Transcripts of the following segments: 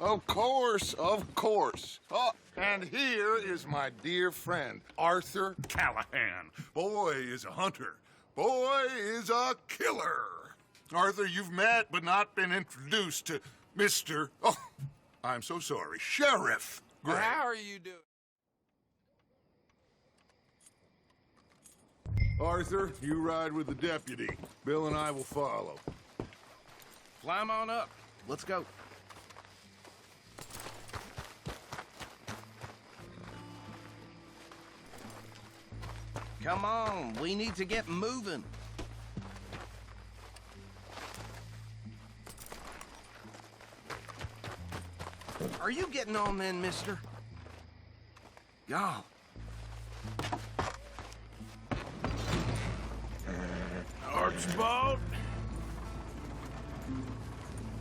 Of course, of course. Oh, and here is my dear friend, Arthur Callahan. Boy is a hunter. Boy is a killer. Arthur, you've met but not been introduced to Mr. Oh, I'm so sorry, Sheriff Gray. How are you doing? Arthur, you ride with the deputy. Bill and I will follow. Climb on up. Let's go. Come on, we need to get moving. Are you getting on then, mister? Go. Archibald?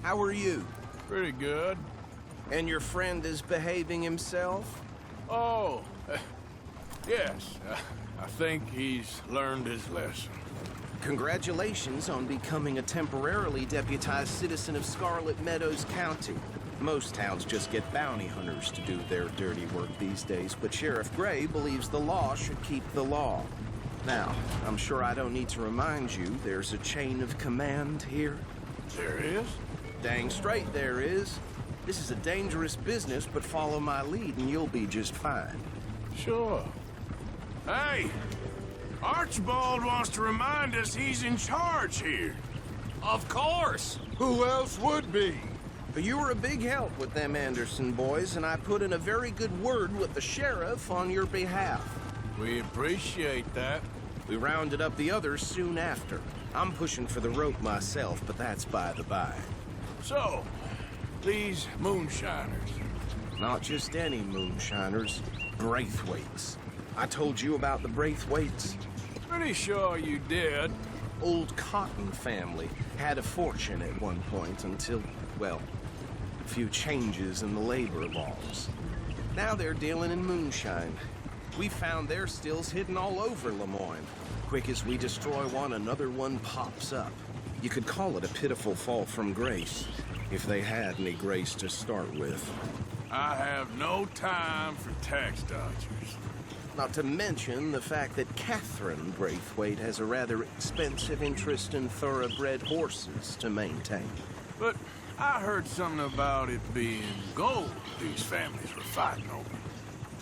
How are you? Pretty good. And your friend is behaving himself? Oh, yes. I think he's learned his lesson. Congratulations on becoming a temporarily deputized citizen of Scarlet Meadows County. Most towns just get bounty hunters to do their dirty work these days, but Sheriff Gray believes the law should keep the law. Now, I'm sure I don't need to remind you there's a chain of command here. There is? Dang straight there is. This is a dangerous business, but follow my lead and you'll be just fine. Sure. Hey! Archibald wants to remind us he's in charge here. Of course! Who else would be? But you were a big help with them Anderson boys, and I put in a very good word with the sheriff on your behalf. We appreciate that. We rounded up the others soon after. I'm pushing for the rope myself, but that's by the by. So, these moonshiners. Not just any moonshiners, Braithwaites. I told you about the Braithwaites? Pretty sure you did. Old Cotton family had a fortune at one point until, well, a few changes in the labor laws. Now they're dealing in moonshine. We found their stills hidden all over Lemoyne. Quick as we destroy one, another one pops up. You could call it a pitiful fall from grace, if they had any grace to start with. I have no time for tax dodgers. Not to mention the fact that Catherine Braithwaite has a rather expensive interest in thoroughbred horses to maintain. But I heard something about it being gold these families were fighting over.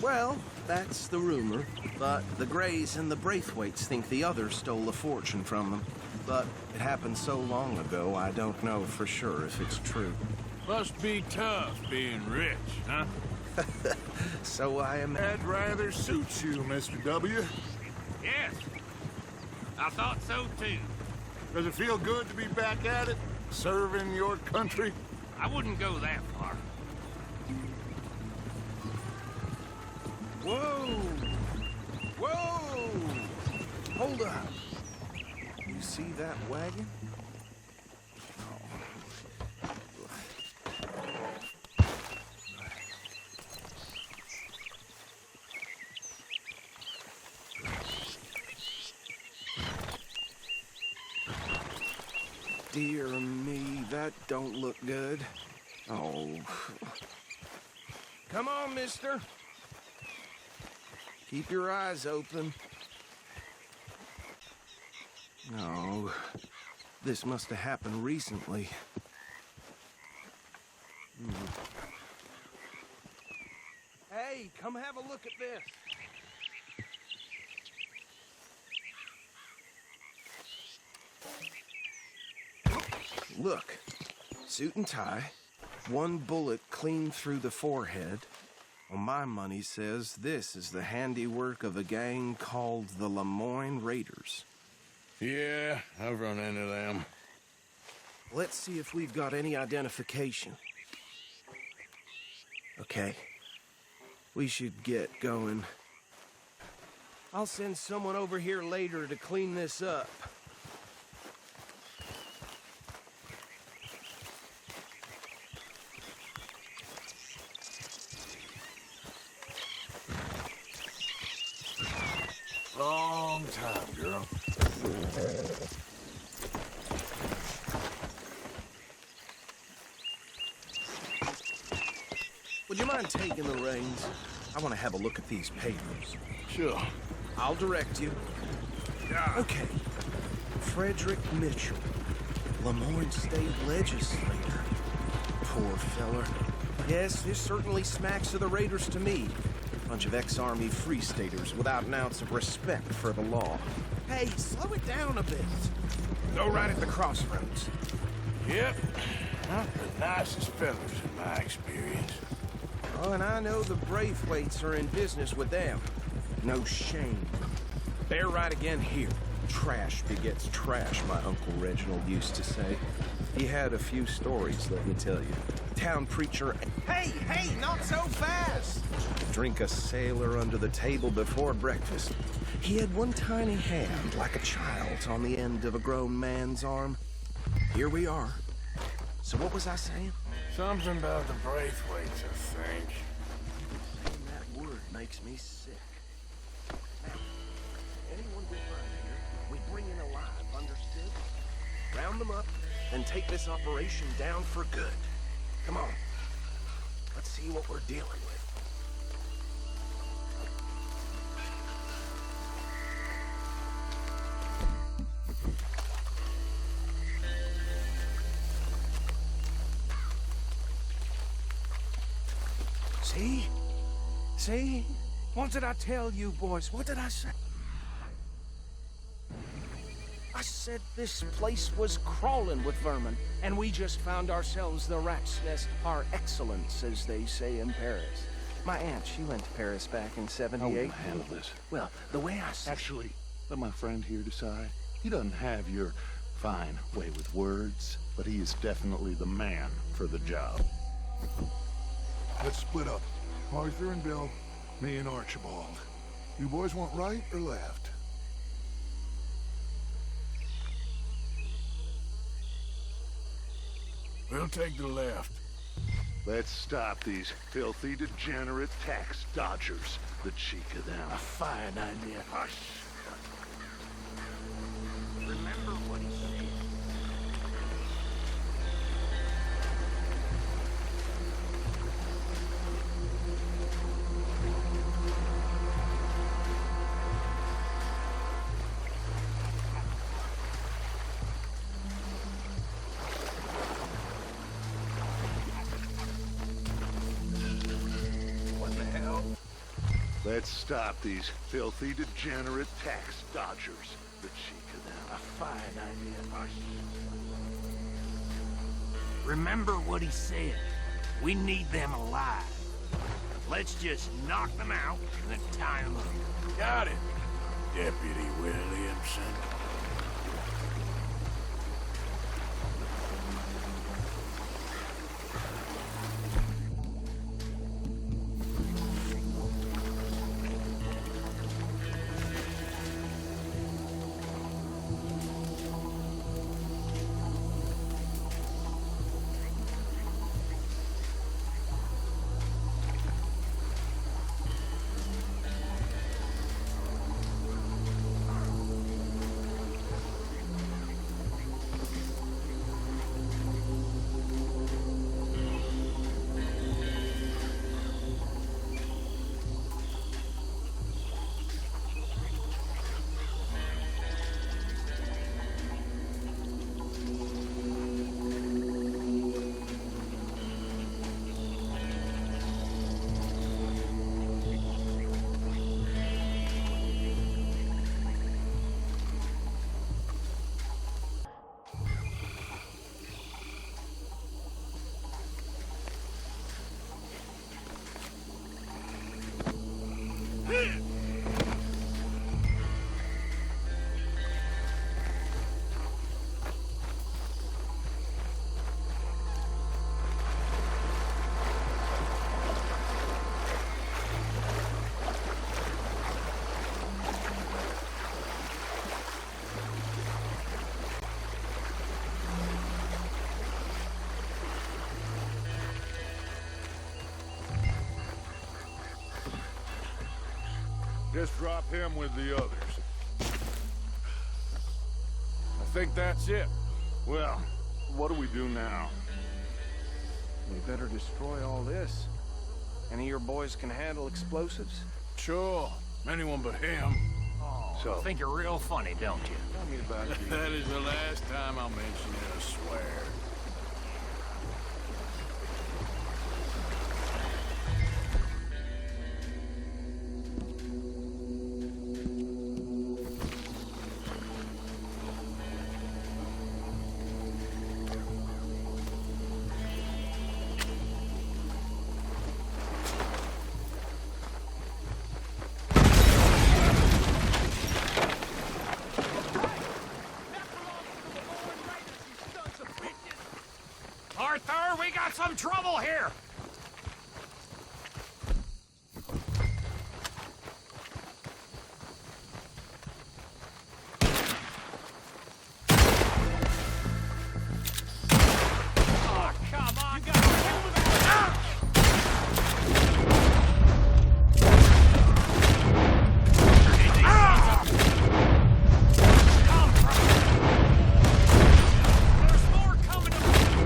Well, that's the rumor. But the Grays and the Braithwaites think the others stole a fortune from them. But it happened so long ago, I don't know for sure if it's true. Must be tough being rich, huh? So I am... That rather suits you, Mr. W. Yes, I thought so too. Does it feel good to be back at it? Serving your country? I wouldn't go that far. Whoa! Whoa! Hold up. You see that wagon? Dear me, that don't look good. Oh. Come on, mister. Keep your eyes open. No. This must have happened recently. Hey, come have a look at this. Look, suit and tie, one bullet clean through the forehead. Well, my money says this is the handiwork of a gang called the Lemoyne Raiders. Yeah, I've run into them. Let's see if we've got any identification. Okay, we should get going. I'll send someone over here later to clean this up. Long time, girl. mind taking the reins? I want to have a look at these papers. Sure. I'll direct you. Yeah. Okay. Frederick Mitchell, Lemoyne State Legislator. Poor feller. Yes, this certainly smacks of the Raiders to me. Bunch of ex-Army Free Staters without an ounce of respect for the law. Hey, slow it down a bit. Go right at the crossroads. Yep. Not the nicest fellas in my experience. Oh, and I know the Braithwaites are in business with them. No shame. They're right again here. Trash begets trash, my Uncle Reginald used to say. He had a few stories, let me tell you. Town preacher... Hey, not so fast! Drink a sailor under the table before breakfast. He had one tiny hand, like a child's, on the end of a grown man's arm. Here we are. So what was I saying? Something about the Braithwaites, I think. Saying that word makes me sick. Now, anyone we find here, we bring in alive, understood? Round them up, and take this operation down for good. Come on. Let's see what we're dealing with. See? See? What did I tell you, boys? What did I say? I said this place was crawling with vermin, and we just found ourselves the rat's nest par excellence, as they say in Paris. My aunt, she went to Paris back in How will '78. you handle this? Well, the way I said... Actually, let my friend here decide. He doesn't have your fine way with words, but he is definitely the man for the job. Let's split up. Arthur and Bill, me and Archibald. You boys want right or left? We'll take the left. Let's stop these filthy, degenerate tax dodgers. The cheek of them. A fine idea. Hush. Remember what he said. What the hell? Let's stop these filthy, degenerate tax dodgers. The cheek of them. A fine idea. Hush. Remember what he said. We need them alive. Let's just knock them out and then tie them up. Got it, Deputy Williamson. Just drop him with the others. I think that's it. Well, what do we do now? We better destroy all this. Any of your boys can handle explosives? Sure. Anyone but him. Oh, I think you're real funny, don't you? Tell me about you. That is the last time I'll mention it, I swear. Arthur, we got some trouble here! Oh, come on, you gotta move it! Ah! Ah! Come from. There's more coming to me!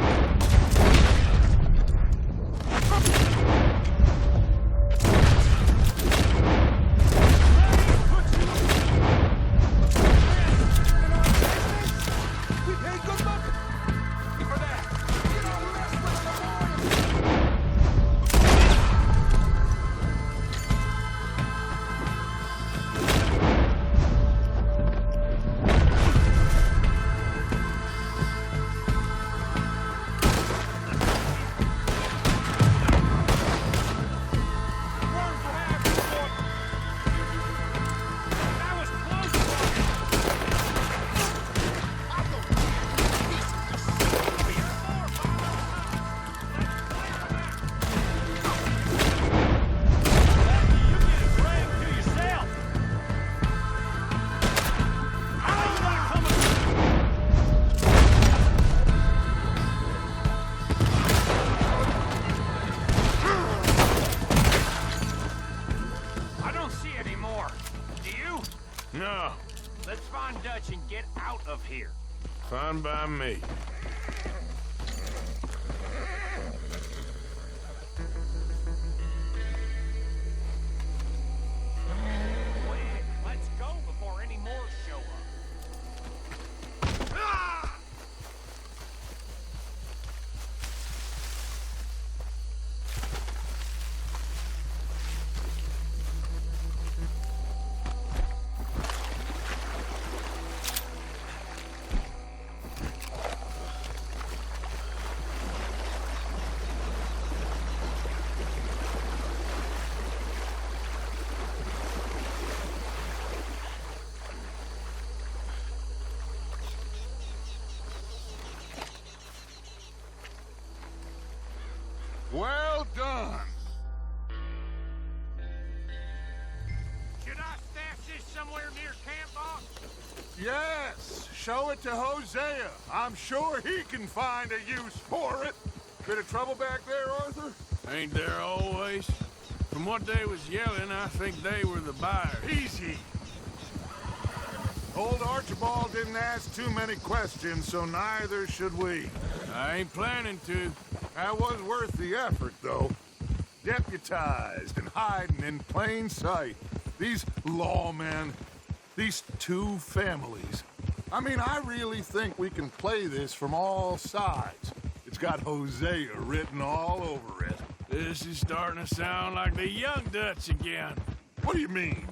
That was close! I don't see any more. Do you? No, Let's find Dutch and get out of here. fine by me. Wait, let's go before any more show up. Ah! Well done. Should I stash this somewhere near camp, boss? Yes, show it to Hosea. I'm sure he can find a use for it. Bit of trouble back there, Arthur? Ain't there always? From what they was yelling, I think they were the buyers. Easy. Old Archibald didn't ask too many questions, so neither should we. I ain't planning to. That was worth the effort, though. Deputized and hiding in plain sight. These lawmen, these two families. I mean, I really think we can play this from all sides. It's got Hosea written all over it. This is starting to sound like the young Dutch again. What do you mean,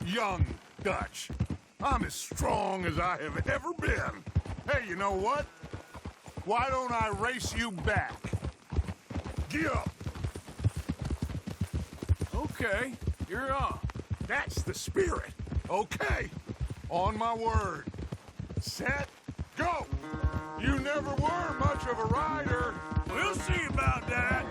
young Dutch? I'm as strong as I have ever been. Hey, you know what? Why don't I race you back? Get up. Okay, you're on. That's the spirit. Okay. On my word. Set. Go. You never were much of a rider. We'll see about that.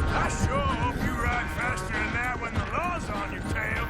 I sure hope you ride faster than that when the law's on your tail.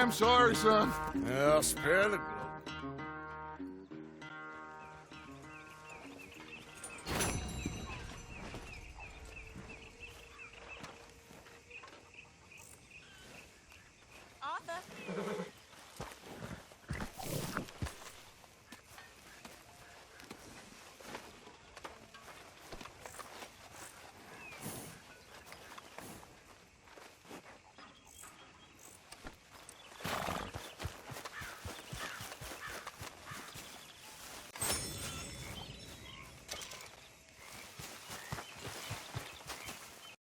I'm sorry, son. Well, spare the